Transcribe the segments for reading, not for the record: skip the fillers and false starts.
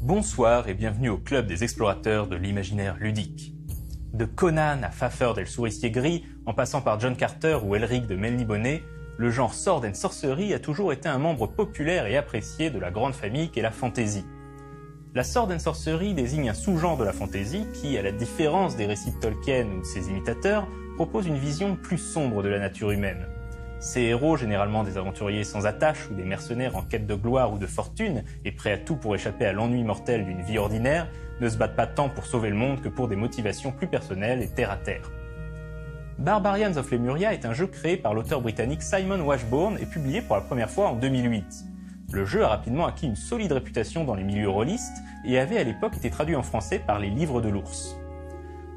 Bonsoir et bienvenue au club des explorateurs de l'imaginaire ludique. De Conan à Fafhrd et le souricier gris, en passant par John Carter ou Elric de Melniboné, le genre Sword and Sorcery a toujours été un membre populaire et apprécié de la grande famille qu'est la fantasy. La Sword and Sorcery désigne un sous-genre de la fantasy qui, à la différence des récits de Tolkien ou de ses imitateurs, propose une vision plus sombre de la nature humaine. Ces héros, généralement des aventuriers sans attache ou des mercenaires en quête de gloire ou de fortune et prêts à tout pour échapper à l'ennui mortel d'une vie ordinaire, ne se battent pas tant pour sauver le monde que pour des motivations plus personnelles et terre-à-terre. Barbarians of Lemuria est un jeu créé par l'auteur britannique Simon Washburn et publié pour la première fois en 2008. Le jeu a rapidement acquis une solide réputation dans les milieux rôlistes et avait à l'époque été traduit en français par les Livres de l'Ours.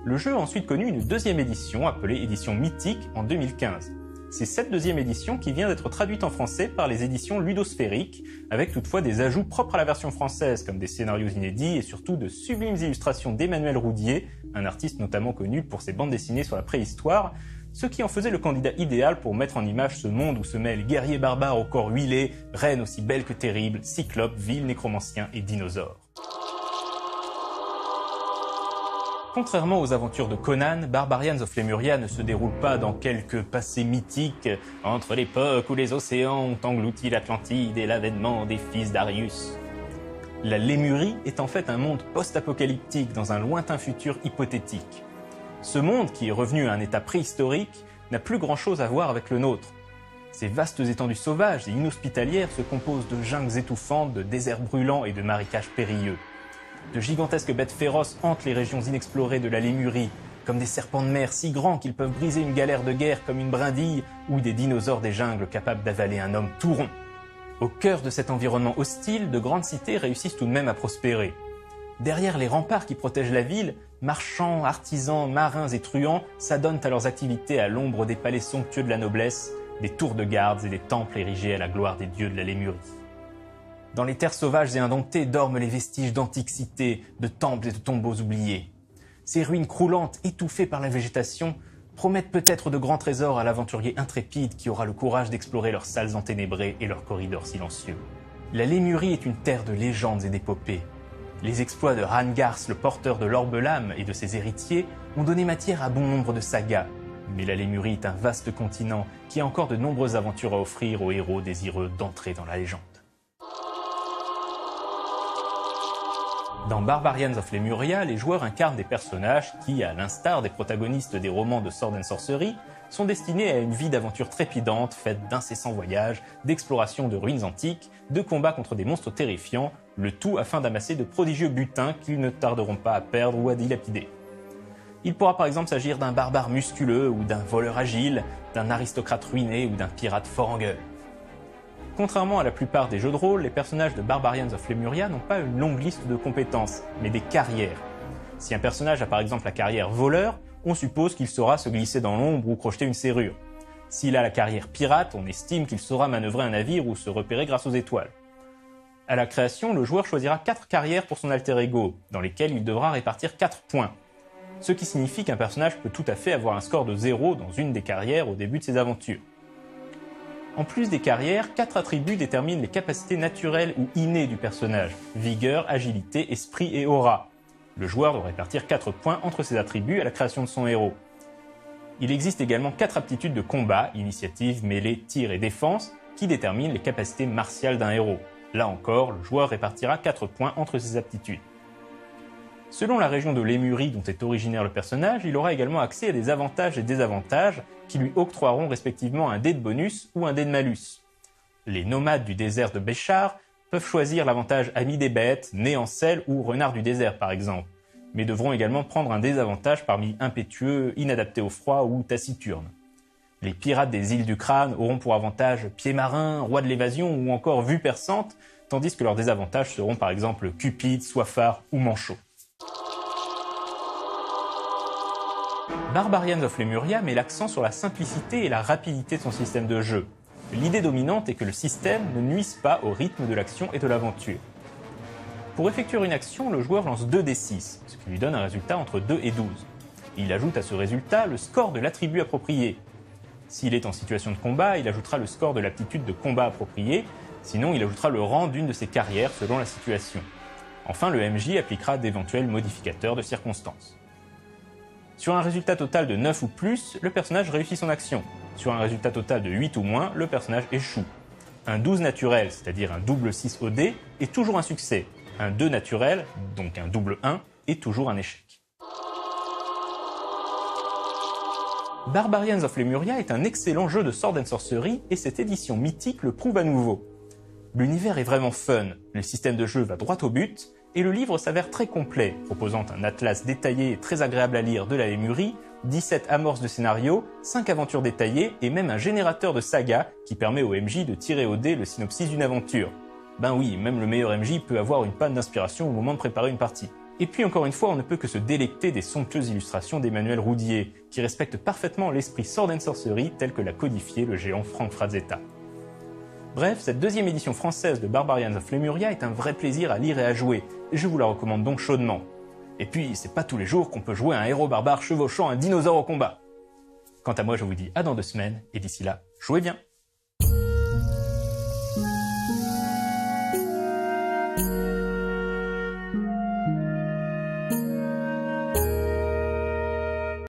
Le jeu a ensuite connu une deuxième édition appelée édition mythique en 2015. C'est cette deuxième édition qui vient d'être traduite en français par les éditions Ludosphériques, avec toutefois des ajouts propres à la version française, comme des scénarios inédits et surtout de sublimes illustrations d'Emmanuel Roudier, un artiste notamment connu pour ses bandes dessinées sur la préhistoire, ce qui en faisait le candidat idéal pour mettre en image ce monde où se mêlent guerriers barbares au corps huilé, reines aussi belles que terribles, cyclopes, vils, nécromanciens et dinosaures. Contrairement aux aventures de Conan, Barbarians of Lemuria ne se déroule pas dans quelques passés mythiques entre l'époque où les océans ont englouti l'Atlantide et l'avènement des fils d'Arius. La Lémurie est en fait un monde post-apocalyptique dans un lointain futur hypothétique. Ce monde, qui est revenu à un état préhistorique, n'a plus grand-chose à voir avec le nôtre. Ces vastes étendues sauvages et inhospitalières se composent de jungles étouffantes, de déserts brûlants et de marécages périlleux. De gigantesques bêtes féroces hantent les régions inexplorées de la Lémurie, comme des serpents de mer si grands qu'ils peuvent briser une galère de guerre comme une brindille, ou des dinosaures des jungles capables d'avaler un homme tout rond. Au cœur de cet environnement hostile, de grandes cités réussissent tout de même à prospérer. Derrière les remparts qui protègent la ville, marchands, artisans, marins et truands s'adonnent à leurs activités à l'ombre des palais somptueux de la noblesse, des tours de garde et des temples érigés à la gloire des dieux de la Lémurie. Dans les terres sauvages et indomptées dorment les vestiges d'antiques cités, de temples et de tombeaux oubliés. Ces ruines croulantes, étouffées par la végétation, promettent peut-être de grands trésors à l'aventurier intrépide qui aura le courage d'explorer leurs salles enténébrées et leurs corridors silencieux. La Lémurie est une terre de légendes et d'épopées. Les exploits de Rangars, le porteur de l'Orbe-Lame et de ses héritiers, ont donné matière à bon nombre de sagas. Mais la Lémurie est un vaste continent qui a encore de nombreuses aventures à offrir aux héros désireux d'entrer dans la légende. Dans Barbarians of Lemuria, les joueurs incarnent des personnages qui, à l'instar des protagonistes des romans de Sword and Sorcery, sont destinés à une vie d'aventure trépidante faite d'incessants voyages, d'exploration de ruines antiques, de combats contre des monstres terrifiants, le tout afin d'amasser de prodigieux butins qu'ils ne tarderont pas à perdre ou à dilapider. Il pourra par exemple s'agir d'un barbare musculeux ou d'un voleur agile, d'un aristocrate ruiné ou d'un pirate fort en gueule. Contrairement à la plupart des jeux de rôle, les personnages de Barbarians of Lemuria n'ont pas une longue liste de compétences, mais des carrières. Si un personnage a par exemple la carrière voleur, on suppose qu'il saura se glisser dans l'ombre ou crocheter une serrure. S'il a la carrière pirate, on estime qu'il saura manœuvrer un navire ou se repérer grâce aux étoiles. À la création, le joueur choisira 4 carrières pour son alter ego, dans lesquelles il devra répartir 4 points. Ce qui signifie qu'un personnage peut tout à fait avoir un score de 0 dans une des carrières au début de ses aventures. En plus des carrières, 4 attributs déterminent les capacités naturelles ou innées du personnage, vigueur, agilité, esprit et aura. Le joueur doit répartir 4 points entre ces attributs à la création de son héros. Il existe également 4 aptitudes de combat, initiative, mêlée, tir et défense, qui déterminent les capacités martiales d'un héros. Là encore, le joueur répartira 4 points entre ces aptitudes. Selon la région de Lémurie dont est originaire le personnage, il aura également accès à des avantages et désavantages qui lui octroieront respectivement un dé de bonus ou un dé de malus. Les nomades du désert de Béchar peuvent choisir l'avantage ami des bêtes, né en sel ou renard du désert par exemple, mais devront également prendre un désavantage parmi impétueux, inadaptés au froid ou taciturnes. Les pirates des îles du Crâne auront pour avantage pied marin, roi de l'évasion ou encore vue perçante, tandis que leurs désavantages seront par exemple cupide, soifard ou manchot. Barbarians of Lemuria met l'accent sur la simplicité et la rapidité de son système de jeu. L'idée dominante est que le système ne nuise pas au rythme de l'action et de l'aventure. Pour effectuer une action, le joueur lance 2d6, ce qui lui donne un résultat entre 2 et 12. Il ajoute à ce résultat le score de l'attribut approprié. S'il est en situation de combat, il ajoutera le score de l'aptitude de combat approprié, sinon il ajoutera le rang d'une de ses carrières selon la situation. Enfin, le MJ appliquera d'éventuels modificateurs de circonstances. Sur un résultat total de 9 ou plus, le personnage réussit son action. Sur un résultat total de 8 ou moins, le personnage échoue. Un 12 naturel, c'est-à-dire un double 6 au dé, est toujours un succès. Un 2 naturel, donc un double 1, est toujours un échec. Barbarians of Lemuria est un excellent jeu de Sword and Sorcery et cette édition mythique le prouve à nouveau. L'univers est vraiment fun, le système de jeu va droit au but, et le livre s'avère très complet, proposant un atlas détaillé et très agréable à lire de la Lémurie, 17 amorces de scénario, 5 aventures détaillées et même un générateur de saga qui permet au MJ de tirer au dé le synopsis d'une aventure. Ben oui, même le meilleur MJ peut avoir une panne d'inspiration au moment de préparer une partie. Et puis encore une fois, on ne peut que se délecter des somptueuses illustrations d'Emmanuel Roudier, qui respectent parfaitement l'esprit Sword and Sorcery tel que l'a codifié le géant Frank Frazetta. Bref, cette deuxième édition française de Barbarians of Lemuria est un vrai plaisir à lire et à jouer, et je vous la recommande donc chaudement. Et puis, c'est pas tous les jours qu'on peut jouer un héros barbare chevauchant un dinosaure au combat. Quant à moi, je vous dis à dans 2 semaines, et d'ici là, jouez bien!